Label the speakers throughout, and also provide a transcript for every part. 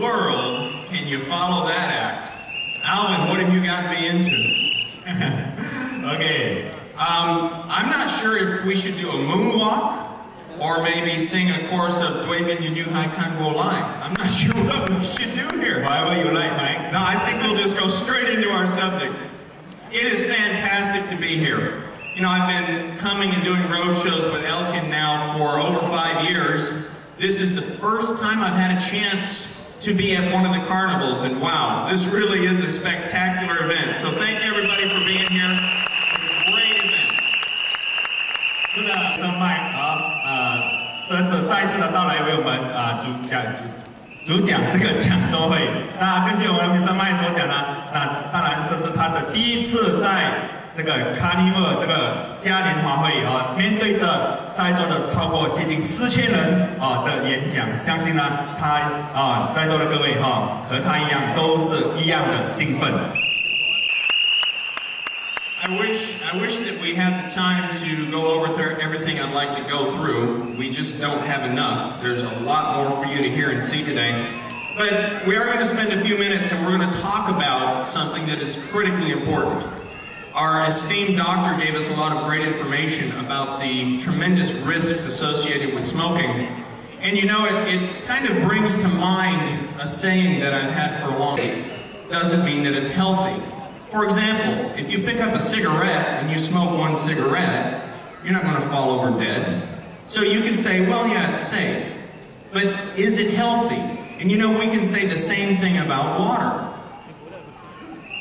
Speaker 1: world can you follow that act? Alvin, what have you gotten me into?
Speaker 2: Okay.
Speaker 1: I'm not sure if we should do a moonwalk or maybe sing a chorus of Dui Min Yu Hai Kan Wo Lai. I'm not sure what we should do here.
Speaker 2: Whatever you like, Mike.
Speaker 1: No, I think we'll just go straight into our subject. It is fantastic to be here. You know, I've been coming and doing road shows with ELKEN now for over 5 years. This is the first time I've had a chance to be at one of the carnivals, and wow, this really is a spectacular event. So thank you everybody for being here. It's a great event.
Speaker 2: 是的，Mike 这次再一次的到来为我们主讲这个讲座会。那根据我们 Mr. Mike 所讲呢，那当然这是他的第一次在这个 Carnival 这个嘉年华会面对着在座的超过接近4000人的演讲，相信呢他在座的各位和他一样都是一样的兴奋。
Speaker 1: I wish that we had the time to go over everything I'd like to go through. We just don't have enough. There's a lot more for you to hear and see today. But we are going to spend a few minutes and we're going to talk about something that is critically important. Our esteemed doctor gave us a lot of great information about the tremendous risks associated with smoking. And you know, it kind of brings to mind a saying that I've had for a long time. Doesn't mean that it's healthy. For example, if you pick up a cigarette and you smoke one cigarette, you're not going to fall over dead. So you can say, well, yeah, it's safe. But is it healthy? And you know, we can say the same thing about water.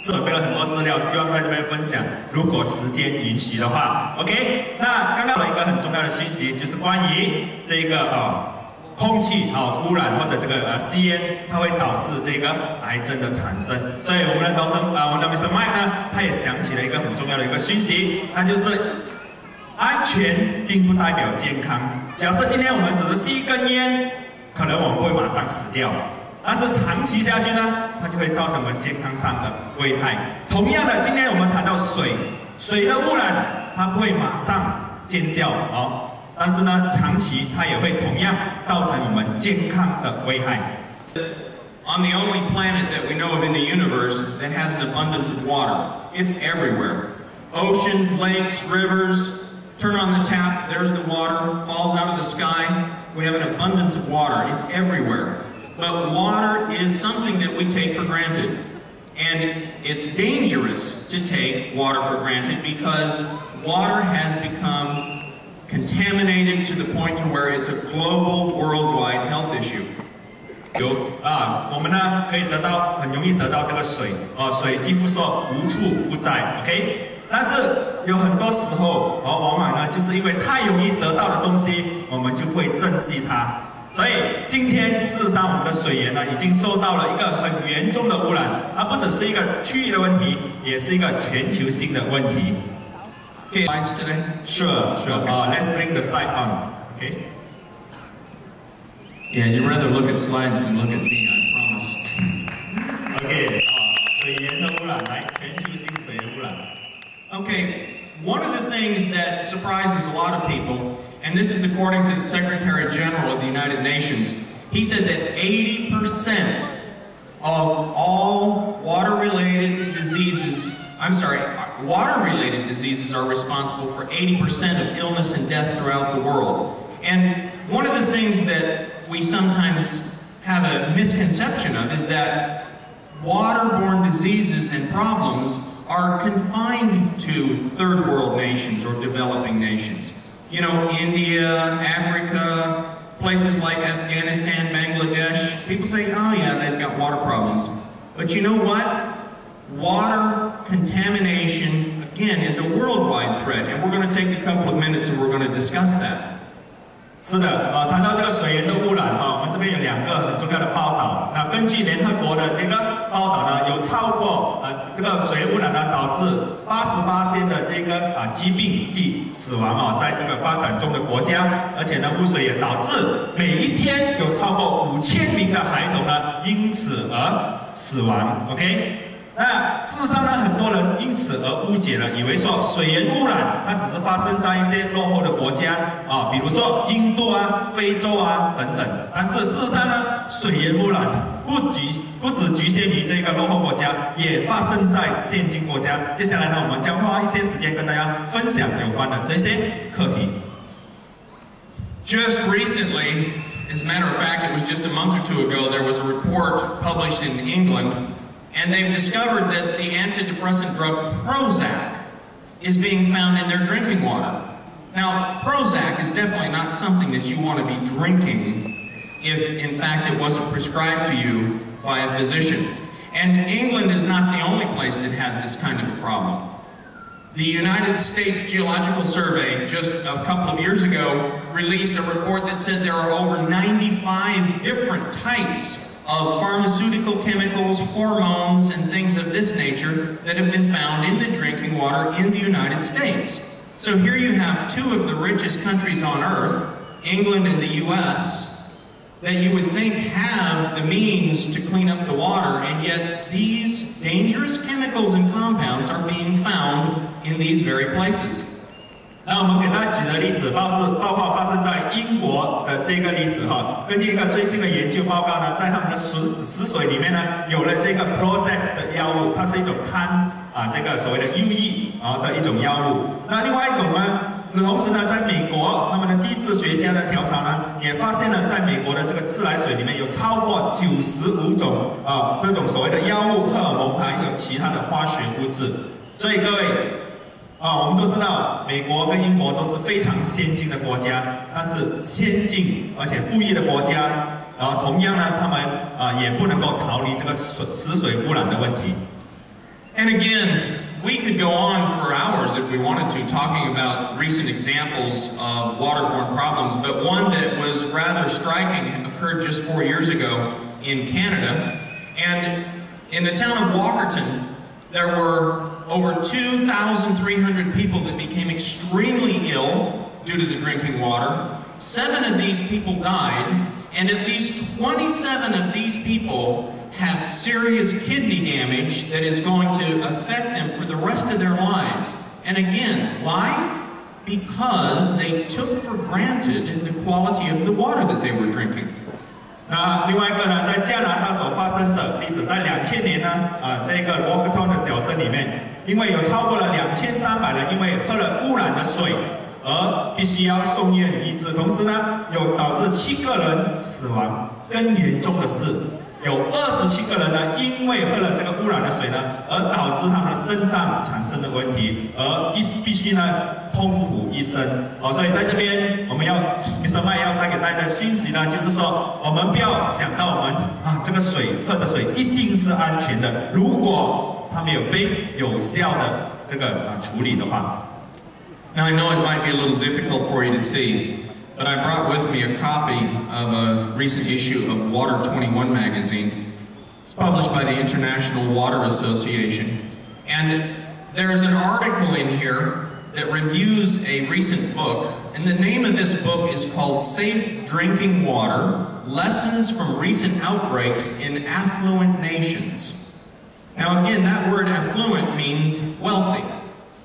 Speaker 2: 准备了很多资料，希望在这边分享。如果时间允许的话 ，OK。那刚刚有一个很重要的讯息，就是关于这个空气污染或者这个吸烟，它会导致这个癌症的产生。所以我们的Mr. Mike 呢，他也想起了一个很重要的一个讯息，那就是安全并不代表健康。假设今天我们只是吸一根烟，可能我们不会马上死掉。 但是长期下去呢，它就会造成我们健康上的危害。同样的，今天我们谈到水，水的污染它不会马上见效但是呢，长期它也会同样造成我们健康的危害。
Speaker 1: On the only planet that we know of in the universe that has an abundance of water, it's everywhere. Oceans, lakes, rivers. Turn on the tap, there's the water, falls out of the sky. We have an abundance of water. It's everywhere. But water is something that we take for granted. And it's dangerous to take water for granted because water has become contaminated to the point to where it's a global, worldwide health issue.
Speaker 2: 我们呢可以很容易得到这个水水几乎说无处不在 ，OK。但是有很多时候往往呢就是因为太容易得到的东西，我们就不会珍惜它。 所以今天事实上我们的水源呢已经受到了一个很严重的污染，它不只是一个区域的问题，也是一个全球性的问题。
Speaker 1: Okay, slides today?
Speaker 2: Sure. Let's bring the slide on. Okay.
Speaker 1: Yeah, you rather look at slides than look at me, I promise.
Speaker 2: Okay. 水源的污染，来，全球性水源污染。
Speaker 1: Okay, one of the things that surprises a lot of people. And this is according to the Secretary General of the United Nations. He said that 80% of all water-related diseases are responsible for 80% of illness and death throughout the world. And one of the things that we sometimes have a misconception of is that waterborne diseases and problems are confined to third world nations or developing nations. You know, India, Africa, places like Afghanistan, Bangladesh, people say, oh yeah, they've got water problems. But you know what? Water contamination, again, is a worldwide threat, and we're going to take a couple of minutes and we're going to discuss that.
Speaker 2: 是的，谈到这个水源的污染我们这边有2个很重要的报道。那根据联合国的这个报道呢，有超过这个水源污染呢导致88%的这个疾病及死亡在这个发展中的国家，而且呢污水也导致每一天有超过5000名的孩童呢因此而死亡。OK，那事实上呢，很多人因此而误解了，以为说水源污染它只是发生在一些落后的国家啊，比如说印度啊、非洲啊等等。但是事实上呢，水源污染不只局限于这个落后国家，也发生在先进国家。接下来呢，我们将花一些时间跟大家分享有关的这些课题。
Speaker 1: Just recently, as a matter of fact, it was just a month or two ago, there was a report published in England, and they've discovered that the antidepressant drug Prozac is being found in their drinking water. Now, Prozac is definitely not something that you want to be drinking if, in fact, it wasn't prescribed to you by a physician. And England is not the only place that has this kind of a problem. The United States Geological Survey, just a couple of years ago, released a report that said there are over 95 different types of pharmaceutical chemicals, hormones, and things of this nature that have been found in the drinking water in the United States. So here you have two of the richest countries on earth, England and the US, that you would think have the means to clean up the water, and yet these dangerous chemicals and compounds are being found in these very places.
Speaker 2: 那我们给大家举的例子，包括发生在英国的这个例子哈。根据一个最新的研究报告呢，在他们的死水里面呢，有了这个 Prozac 的药物，它是一种这个所谓的 UE 的一种药物。那另外一种呢？同时呢，在美国，他们的地质学家的调查呢，也发现了在美国的这个自来水里面有超过95种这种所谓的药物、荷尔蒙，还有其他的化学物质。所以各位我们都知道，美国跟英国都是非常先进的国家，但是先进而且富裕的国家，同样呢，他们也不能够逃离这个死水污染的问题。
Speaker 1: And again, we could go on for hours if we wanted to, talking about recent examples of waterborne problems, but one that was rather striking occurred just 4 years ago in Canada. And in the town of Walkerton, there were over 2,300 people that became extremely ill due to the drinking water. 7 of these people died, and at least 27 of these people have serious kidney damage that is going to affect them for the rest of their lives. And again, why? Because they took for granted the quality of the water that they were drinking.
Speaker 2: 那另外一个呢，在加拿大所发生的例子，在2000年呢，这个 Walkerton 的小镇里面，因为有超过了2300人因为喝了污染的水而必须要送院医治，同时呢，有导致7个人死亡。更严重的是，有27个人呢，因为喝了这个污染的水呢，而导致他们的肾脏产生的问题，而必须呢痛苦一生。所以在这边我们要 Mr. Mike 要带给大家的讯息呢，就是说我们不要想到我们这个水喝的水一定是安全的，如果它没有被有效的这个处理的话。
Speaker 1: Now I know it might be a little difficult for you to see, but I brought with me a copy of a recent issue of Water 21 magazine. It's published by the International Water Association. And there's an article in here that reviews a recent book. And the name of this book is called Safe Drinking Water: Lessons from Recent Outbreaks in Affluent Nations. Now again, that word affluent means wealthy.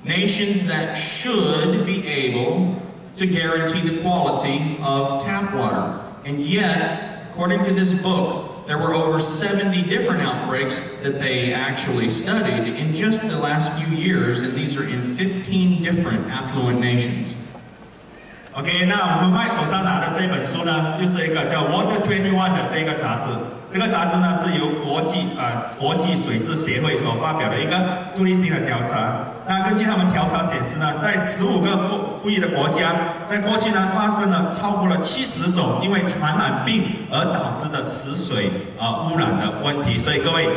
Speaker 1: Nations that should be able to guarantee the quality of tap water. And yet, according to this book, there were over 70 different outbreaks that they actually studied in just the last few years, and these are in 15 different affluent nations.
Speaker 2: OK， 那我们麦手上拿的这本书呢，就是一个叫 Water 21的这个杂志。这个杂志呢是由国际水质协会所发表的一个独立性的调查。那根据他们调查显示呢，在15个富裕的国家，在过去呢发生了超过了70种因为传染病而导致的死水污染的问题。所以各位，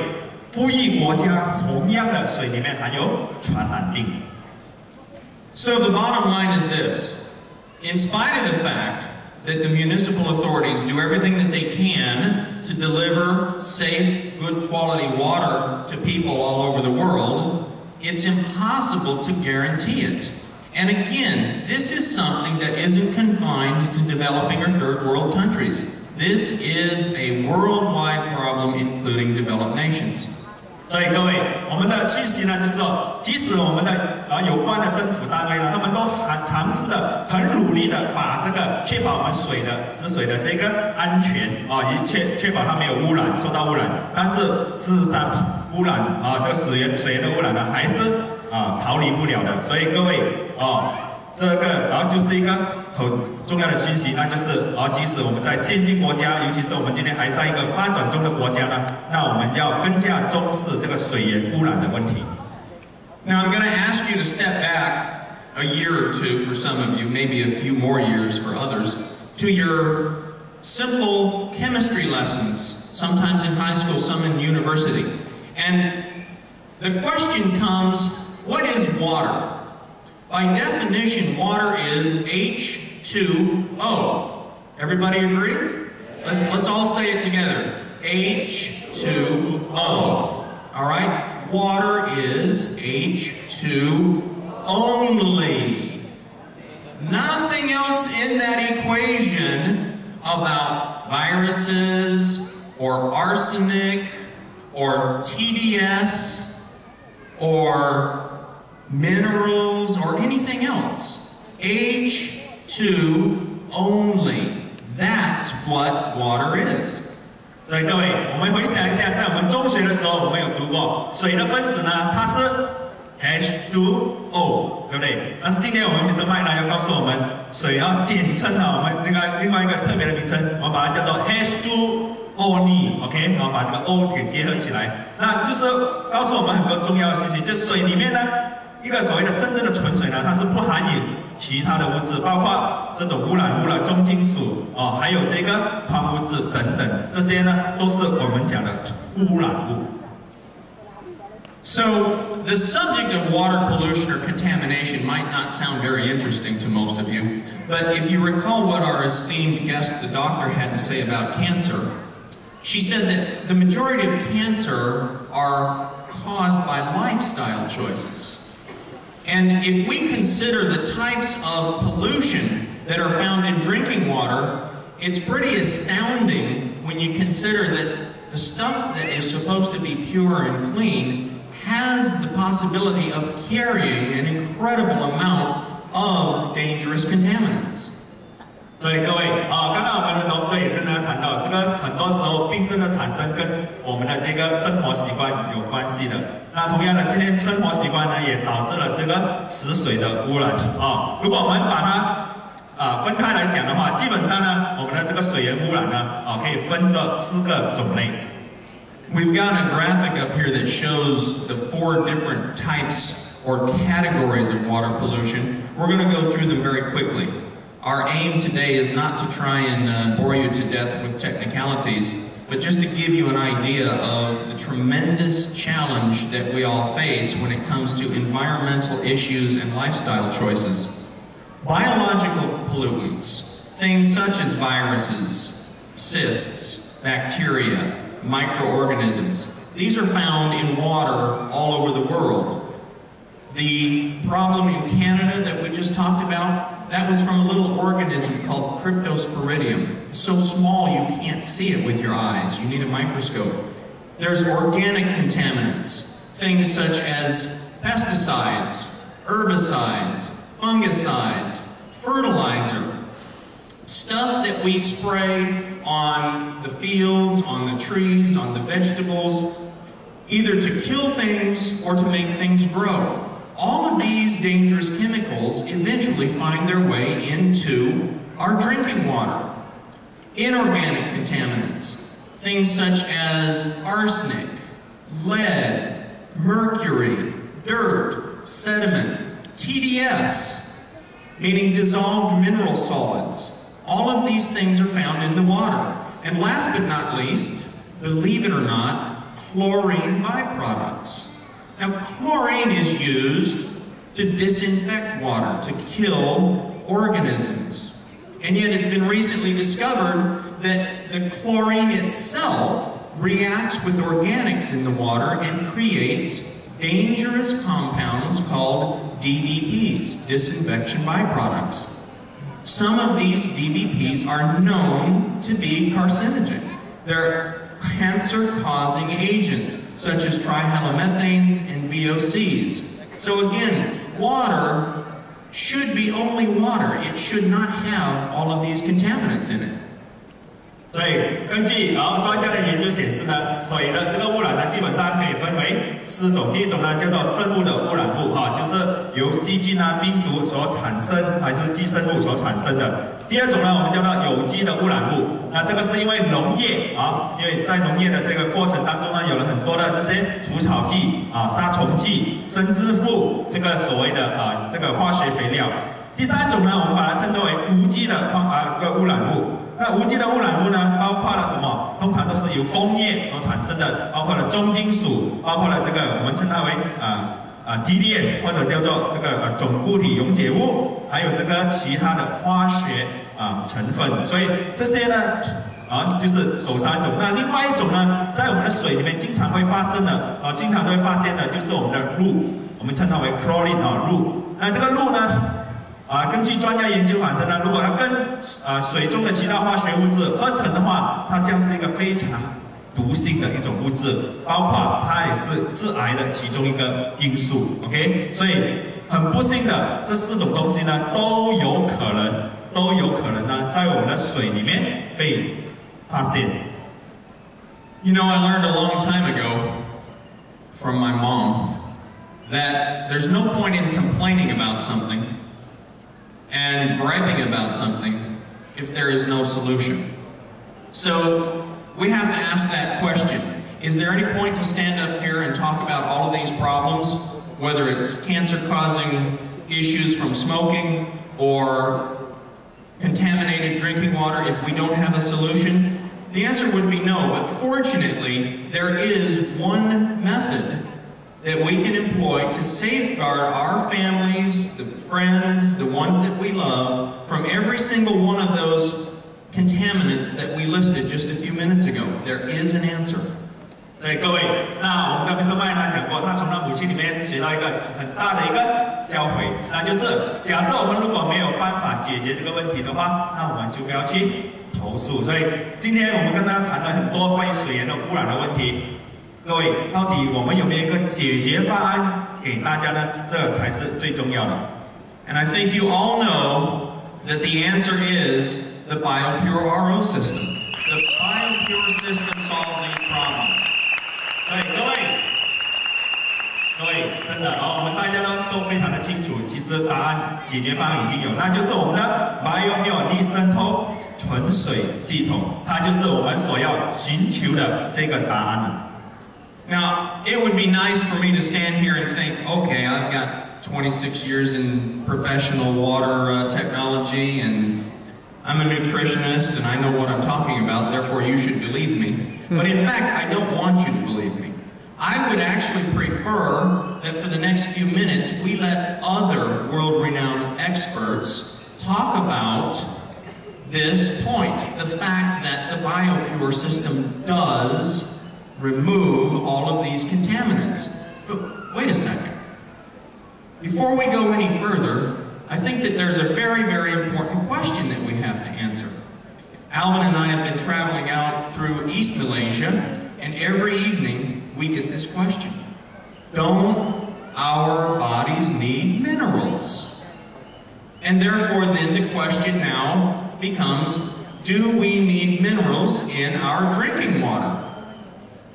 Speaker 2: 富裕国家同样的水里面含有传染病。
Speaker 1: So the bottom line is this. In spite of the fact that the municipal authorities do everything that they can to deliver safe, good quality water to people all over the world, it's impossible to guarantee it. And again, this is something that isn't confined to developing or third world countries. This is a worldwide problem, including developed nations.
Speaker 2: 所以各位，我们的讯息呢，就是说，即使我们的有关的政府单位呢，他们都尝试的很努力的把这个确保我们食水的这个安全也确保它没有污染，受到污染。但是事实上，污染这个水源的污染呢，还是逃离不了的。所以各位这个然后就是一个很重要的讯息，那就是即使我们在先进国家，尤其是我们今天还在一个发展中的国家呢，那我们要更加重视这个水源污染的问题。
Speaker 1: Now I'm going to ask you to step back a year or two for some of you, maybe a few more years for others, to your simple chemistry lessons, sometimes in high school, some in university. And the question comes, what is water? By definition, water is H2O. Everybody agree? Let's all say it together. H2O. All right? Water is H2 only. Nothing else in that equation about viruses or arsenic or TDS or minerals or anything else. H2 only. That's what water is.
Speaker 2: 所以各位，我们回想一下，在我们中学的时候，我们有读过水的分子呢，它是 H2O， 对不对？但是今天我们 Mr. Mike 呢要告诉我们，水要简称我们另外一个特别的名称，我们把它叫做 H2O，OK， 然后把这个 O 给结合起来，那就是告诉我们很多重要的信息，就是水里面呢，一个所谓的真正的纯水呢，它是不含有其他的物质，包括这种污染物了、重金属还有这个矿物质等等，这些呢都是我们讲的污染物。
Speaker 1: So, the subject of water pollution or contamination might not sound very interesting to most of you, but if you recall what our esteemed guest, the doctor, had to say about cancer, she said that the majority of cancer are caused by lifestyle choices. And if we consider the types of pollution that are found in drinking water, it's pretty astounding when you consider that the stuff that is supposed to be pure and clean has the possibility of carrying an incredible amount of dangerous contaminants.
Speaker 2: 所以各位刚刚我们的农队也跟大家谈到，这个很多时候病症的产生跟我们的这个生活习惯有关系的。那同样的，今天生活习惯呢也导致了这个食水的污染如果我们把它分开来讲的话，基本上呢，我们的这个水源污染呢可以分作4个种类。
Speaker 1: We've got a graphic up here that shows the 4 different types or categories of water pollution. We're going to go through them very quickly. Our aim today is not to try and bore you to death with technicalities, but just to give you an idea of the tremendous challenge that we all face when it comes to environmental issues and lifestyle choices. Biological pollutants, things such as viruses, cysts, bacteria, microorganisms. These are found in water all over the world. The problem in Canada that we just talked about, that was from a little organism called Cryptosporidium. It's so small you can't see it with your eyes. You need a microscope. There's organic contaminants, things such as pesticides, herbicides, fungicides, fertilizer, stuff that we spray on the fields, on the trees, on the vegetables, either to kill things or to make things grow. All of these dangerous chemicals eventually find their way into our drinking water. Inorganic contaminants, things such as arsenic, lead, mercury, dirt, sediment, TDS, meaning dissolved mineral solids. All of these things are found in the water. And last but not least, believe it or not, chlorine byproducts. Now, chlorine is used to disinfect water, to kill organisms. And yet it's been recently discovered that the chlorine itself reacts with organics in the water and creates dangerous compounds called DBPs, disinfection byproducts. Some of these DBPs are known to be carcinogen. They're cancer-causing agents, such as trihalomethanes and VOCs. So again, water should be only water. It should not have all of these contaminants in it.
Speaker 2: 所以根据专家的研究显示呢，水的这个污染呢，基本上可以分为4种。第一种呢叫做生物的污染物就是由细菌病毒所产生，就是寄生物所产生的。第二种呢，我们叫做有机的污染物。那这个是因为农业因为在农业的这个过程当中呢，有了很多的这些除草剂杀虫剂、生质物，这个所谓的这个化学肥料。第三种呢，我们把它称作为无机的污染物。那无机的污染物呢，包括了什么？通常都是由工业所产生的，包括了重金属，包括了这个我们称它为TDS 或者叫做这个总固体溶解物，还有这个其他的化学成分。所以这些呢就是首3种。那另外一种呢，在我们的水里面经常会发生的经常都会发现的就是我们的氯，我们称它为 chlorine 氯。那这个氯呢？根据专家研究反证呢，如果它跟水中的其他化学物质合成的话，它将是一个非常毒性的一种物质，包括它也是致癌的其中一个因素。OK， 所以很不幸的，这4种东西呢都有可能呢在我们的水里面被发现。
Speaker 1: You know, I learned a long time ago from my mom that there's no point in complaining about something and griping about something if there is no solution. So we have to ask that question. Is there any point to stand up here and talk about all of these problems, whether it's cancer-causing issues from smoking or contaminated drinking water, if we don't have a solution? The answer would be no, but fortunately, there is one method that we can employ to safeguard our families, the friends, the ones that we love, from every single one of those contaminants that we listed just a few minutes ago. There is an answer.
Speaker 2: 所以各位，那我们的 Mr. Mai 呢讲过，他从他母亲里面学到一个很大的一个教诲，那就是假设我们如果没有办法解决这个问题的话，那我们就不要去投诉。所以今天我们跟大家谈了很多关于水源的污染的问题。各位，到底我们有没有一个解决方案给大家呢？这才是最重要的。
Speaker 1: And I think you all know that the answer is the BioPure RO system. The BioPure system solves these problems.
Speaker 2: 所以各位，真的我们大家都非常的清楚，其实答案解决方案已经有，那就是我们的 BioPure 逆渗透纯水系统，它就是我们所要寻求的这个答案了。
Speaker 1: Now, it would be nice for me to stand here and think, okay, I've got 26 years in professional water technology, and I'm a nutritionist, and I know what I'm talking about, therefore you should believe me. But in fact, I don't want you to believe me. I would actually prefer that for the next few minutes, we let other world-renowned experts talk about this point, the fact that the BioPure system does remove all of these contaminants. But wait a second. Before we go any further, I think that there's a very, very important question that we have to answer. Alvin and I have been traveling out through East Malaysia, and every evening we get this question. Don't our bodies need minerals? And therefore then the question now becomes, do we need minerals in our drinking water?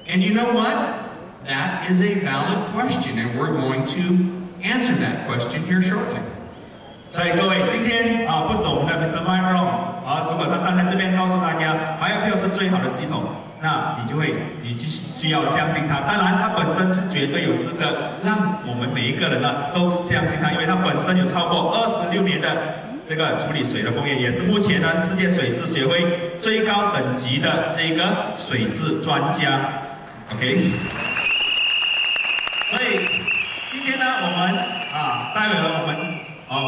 Speaker 1: And you know what? That is a valid question, and we're going to answer that question here shortly.
Speaker 2: 所以各位，今天不止我们的 Mr. Mai Rong 如果他站在这边告诉大家 BioPure 是最好的系统，那你就需要相信他。当然，他本身是绝对有资格让我们每一个人呢都相信他，因为他本身有超过26年的这个处理水的工业，也是目前呢世界水质协会最高等级的这个水质专家。OK， 所以今天呢，我们待会儿我们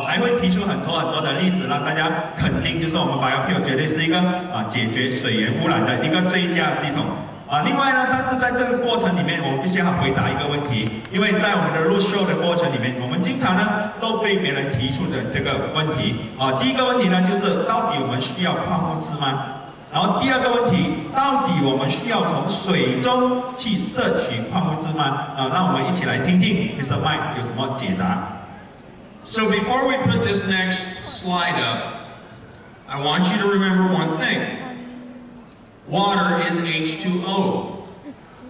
Speaker 2: 还会提出很多的例子，让大家肯定，就是我们 BioPure 绝对是一个解决水源污染的一个最佳系统。另外呢，但是在这个过程里面，我们必须要回答一个问题，因为在我们的 roadshow 的过程里面，我们经常呢都被别人提出的这个问题。第一个问题呢，就是到底我们需要矿物质吗？然后第二个问题，到底我们需要从水中去摄取矿物质吗？让我们一起来听听 Mr. Mike 有什么解答。
Speaker 1: So before we put this next slide up, I want you to remember one thing. Water is H2O,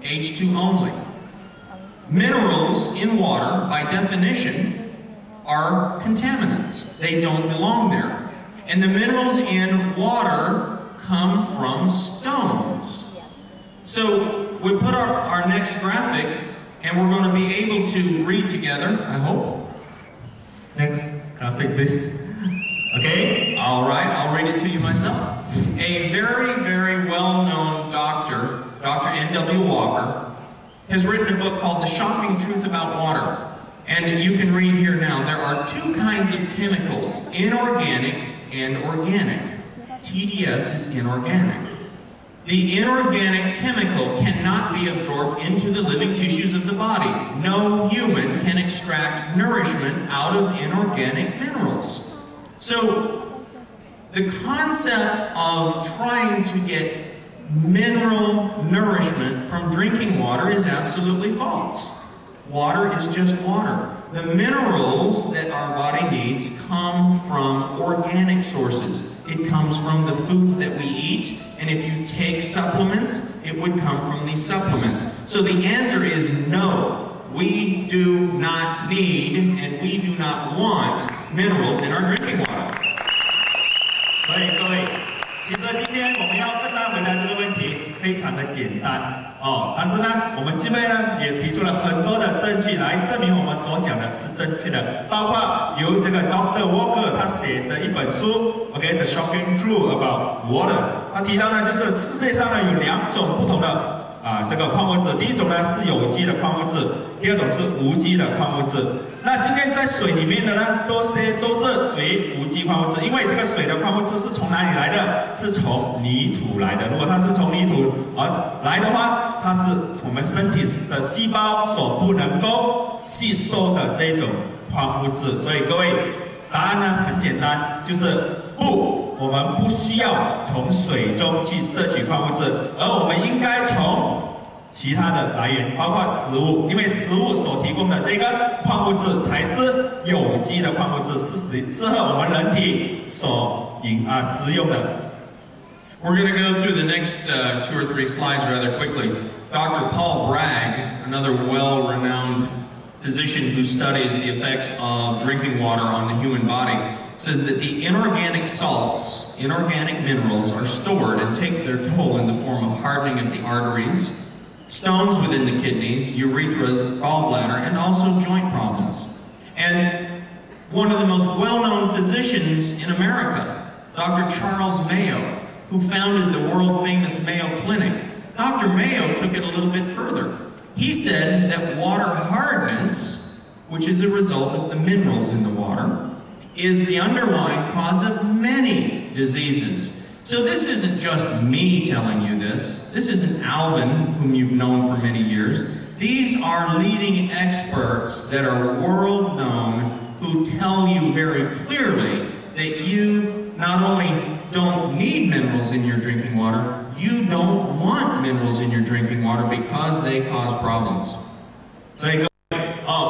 Speaker 1: H2 only. Minerals in water, by definition, are contaminants. They don't belong there. And the minerals in water come from stones. So we put our next graphic, and we're going to be able to read together, I hope.
Speaker 2: Next graphic, please. Okay?
Speaker 1: All right, I'll read it to you myself. A very, very well-known doctor, Dr. N.W. Walker, has written a book called The Shocking Truth About Water. And you can read here now, there are two kinds of chemicals, inorganic and organic. TDS is inorganic. The inorganic chemical cannot be absorbed into the living tissues of the body. No human can extract nourishment out of inorganic minerals. So, the concept of trying to get mineral nourishment from drinking water is absolutely false. Water is just water. The minerals that our body needs come from organic sources. It comes from the foods that we eat, and if you take supplements, it would come from these supplements. So the answer is no. We do not need and we do not want minerals in our drinking water.
Speaker 2: 所以各位，其实今天我们要跟大家回答这个问题非常的简单但是呢，我们这边呢也提出了很多的证据来证明我们所讲的是正确的，包括由这个 Dr. Walker 他写的一本书 ，OK，The Shocking Truth About Water， 他提到呢，就是世界上呢有两种不同的这个矿物质，第一种呢是有机的矿物质，第二种是无机的矿物质。那今天在水里面的呢，都是属于无机矿物质，因为这个水的矿物质是从哪里来的？是从泥土来的。如果它是从泥土来的话，它是我们身体的细胞所不能够吸收的这种矿物质。所以各位，答案呢很简单，就是不，我们不需要从水中去摄取矿物质，而我们应该从其他的来源，包括食物，因为食物所提供的这个矿物质才是有机的矿物质，是适合我们人体所食用的。
Speaker 1: We're going to go through the next 2 or 3 slides rather quickly. Dr. Paul Bragg, another well-renowned physician who studies the effects of drinking water on the human body, says that the inorganic salts, inorganic minerals, are stored and take their toll in the form of hardening of the arteries, stones within the kidneys, urethras, gallbladder, and also joint problems. And one of the most well-known physicians in America, Dr. Charles Mayo, who founded the world-famous Mayo Clinic, Dr. Mayo took it a little bit further. He said that water hardness, which is a result of the minerals in the water, is the underlying cause of many diseases. So this isn't just me telling you this. This isn't Alvin, whom you've known for many years. These are leading experts that are world-known who tell you very clearly that you not only don't need minerals in your drinking water, you don't want minerals in your drinking water because they cause problems.
Speaker 2: 所以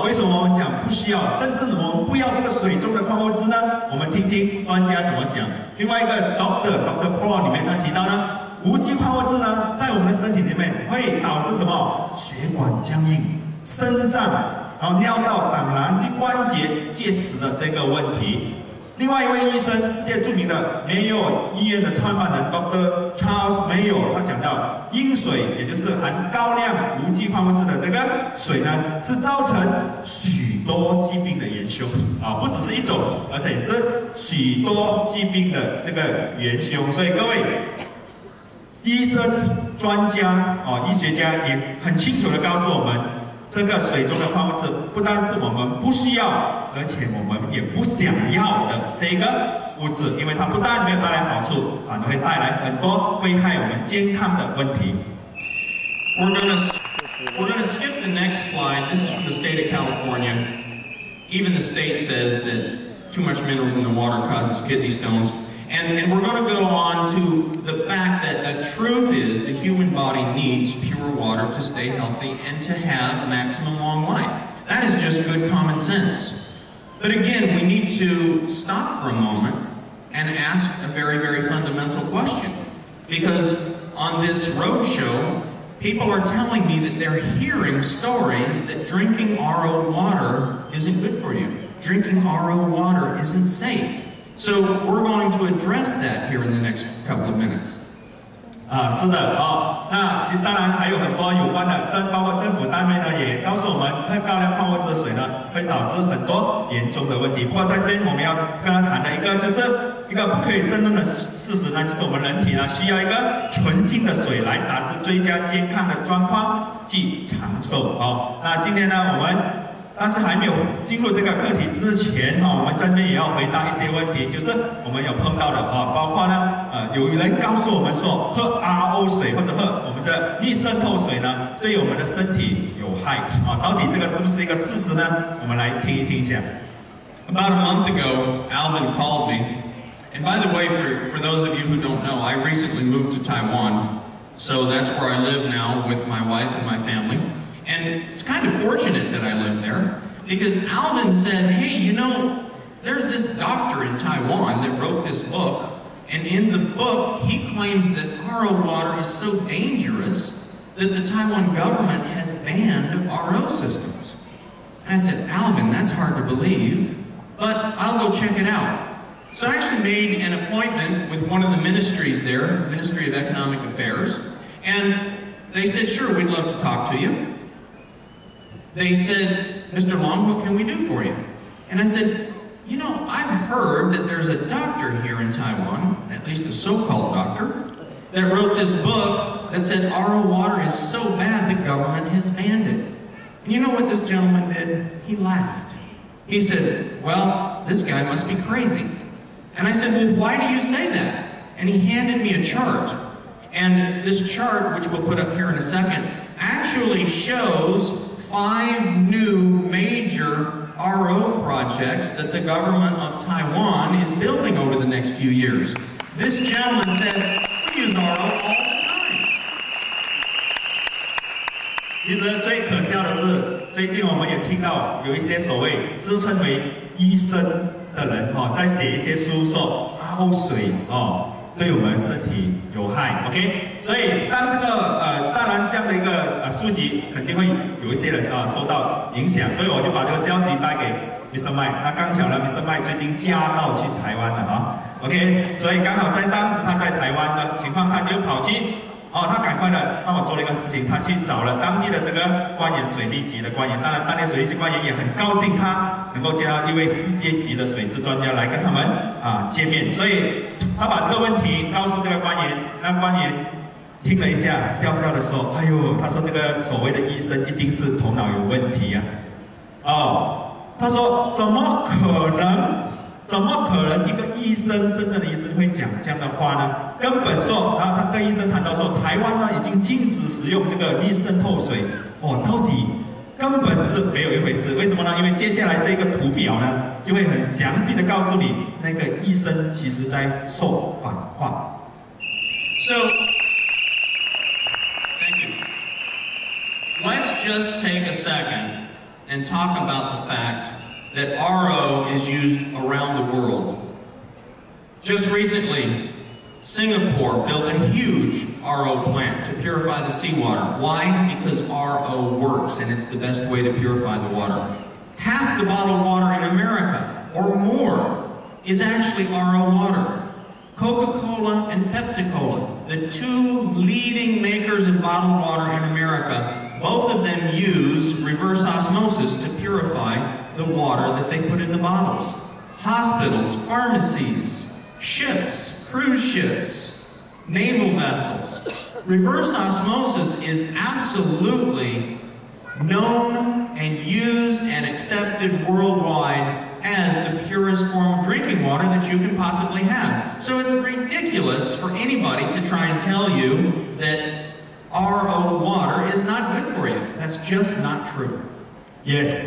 Speaker 2: 为什么我们讲不需要，甚至我们不要这个水中的矿物质呢？我们听听专家怎么讲。另外一个 Dr. Paul 里面他提到呢，无机矿物质呢，在我们的身体里面会导致什么？血管僵硬、肾脏，然后尿道、胆囊及关节结石的这个问题。另外一位医生，世界著名的Mayo医院的创办人 Dr. Charles Mayo， 他讲到，阴水也就是含高量无机矿物质的这个水呢，是造成许多疾病的元凶不只是一种，而且是许多疾病的这个元凶。所以各位，医生、专家医学家也很清楚的告诉我们，这个水中的矿物质不单是我们不需要，而且我们也不想要的这个物质，因为它不但没有带来好处，反而会带来很多危害我们健康的问题。
Speaker 1: We're gonna skip the next slide. This is from the state of California. Even the state says that too much minerals in the water causes kidney stones. And And we're going to go on to the fact that the truth is the human body needs pure water to stay healthy and to have maximum long life. That is just good common sense. But again, we need to stop for a moment and ask a very, very fundamental question. Because on this road show, people are telling me that they're hearing stories that drinking RO water isn't good for you. Drinking RO water isn't safe. So we're going to address that here in the next couple of minutes.
Speaker 2: 是的，那其实当然还有很多有关的，包括政府单位呢也告诉我们，太高量矿物质水呢会导致很多严重的问题。不过在这边我们要跟他谈的一个就是一个不可以争论的事实呢，就是我们人体呢需要一个纯净的水来达至最佳健康的状况，即长寿。那今天呢我们。但是还没有进入这个课题之前我们这边也要回答一些问题，就是我们有碰到的包括呢有人告诉我们说喝 RO 水或者喝我们的逆渗透水呢对我们的身体有害到底这个是不是一个事实呢？我们来听一听一下。
Speaker 1: About a month ago, Alvin called me, and by the way, for those of you who don't know, I recently moved to Taiwan, so that's where I live now with my wife and my family. And it's kind of fortunate that I live there, because Alvin said, hey, you know, there's this doctor in Taiwan that wrote this book, and in the book, he claims that RO water is so dangerous that the Taiwan government has banned RO systems. And I said, Alvin, that's hard to believe, but I'll go check it out. So I actually made an appointment with one of the ministries there, the Ministry of Economic Affairs, and they said, sure, we'd love to talk to you. They said, Mr. Long, what can we do for you? And I said, you know, I've heard that there's a doctor here in Taiwan, at least a so-called doctor, that wrote this book that said RO water is so bad the government has banned it. And you know what this gentleman did? He laughed. He said, well, this guy must be crazy. And I said, well, why do you say that? And he handed me a chart. And this chart, which we'll put up here in a second, actually shows 5 new major RO projects that the government of Taiwan is building over the next few years. This gentleman said, we use RO all the time.
Speaker 2: 其实最可笑的是，最近我们也听到有一些所谓自称为医生的人在写一些书说 RO 水对我们身体有害 ，OK？ 所以当这个当然这样的一个书籍肯定会有一些人受到影响，所以我就把这个消息带给 Mr. Mike。那刚巧呢 ，Mr. Mike 最近驾到去台湾了OK？ 所以刚好在当时他在台湾的情况，他就跑去他赶快的帮我做了一个事情，他去找了当地的这个官员，水利局的官员。当然，当地水利局官员也很高兴他能够见到一位世界级的水质专家来跟他们见面，所以他把这个问题告诉这个官员，那官员听了一下，笑笑的说：“哎呦，他说这个所谓的医生一定是头脑有问题呀。”他说：“怎么可能？怎么可能一个医生，真正的医生会讲这样的话呢？根本说，然后他跟医生谈到说，台湾呢已经禁止使用这个逆渗透水，到底根本是没有一回事。为什么呢？因为接下来这个图表呢，就会很详细的告诉你，那个医生其实在说反话。”
Speaker 1: So, thank you. Let's just take a second and talk about the fact that RO is used around the world. Just recently, Singapore built a huge RO plant to purify the seawater. Why? Because RO works, and it's the best way to purify the water. Half the bottled water in America, or more, is actually RO water. Coca-Cola and Pepsi-Cola, the 2 leading makers of bottled water in America, both of them use reverse osmosis to purify the water that they put in the bottles. Hospitals, pharmacies, ships, cruise ships, naval vessels. Reverse osmosis is absolutely known and used and accepted worldwide as the purest form of drinking water that you can possibly have. So it's ridiculous for anybody to try and tell you that RO water is not good for you. That's just not true.
Speaker 2: Yes，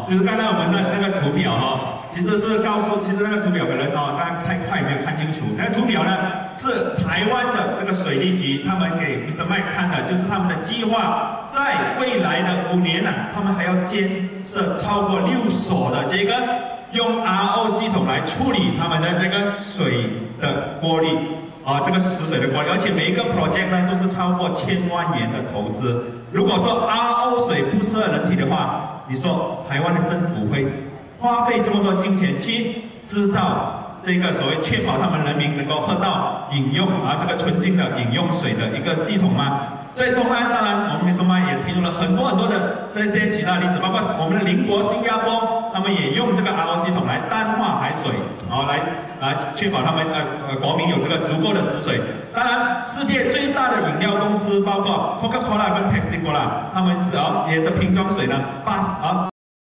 Speaker 2: 就是刚才我们的那个图表其实是告诉，其实那个图表可能大家太快没有看清楚。那个图表呢是台湾的这个水利局他们给 Mr. Mike 看的，就是他们的计划，在未来的5年他们还要建设超过6所的这个用 RO 系统来处理他们的这个水的过滤这个食水的过滤，而且每一个 project 呢都是超过1000万元的投资。如果说 RO 水不适合人体的话，你说台湾的政府会花费这么多金钱去制造这个所谓确保他们人民能够喝到饮用这个纯净的饮用水的一个系统吗？所以当然我们 Mr. Mike 也提出了很多的这些其他例子，包括我们的邻国新加坡，他们也用这个 RO 系统来淡化海水，来确保他们国民有这个足够的食水。当然，世界最大的饮料公司包括 Coca-Cola 跟 Pepsi-Cola， 他们也的瓶装水呢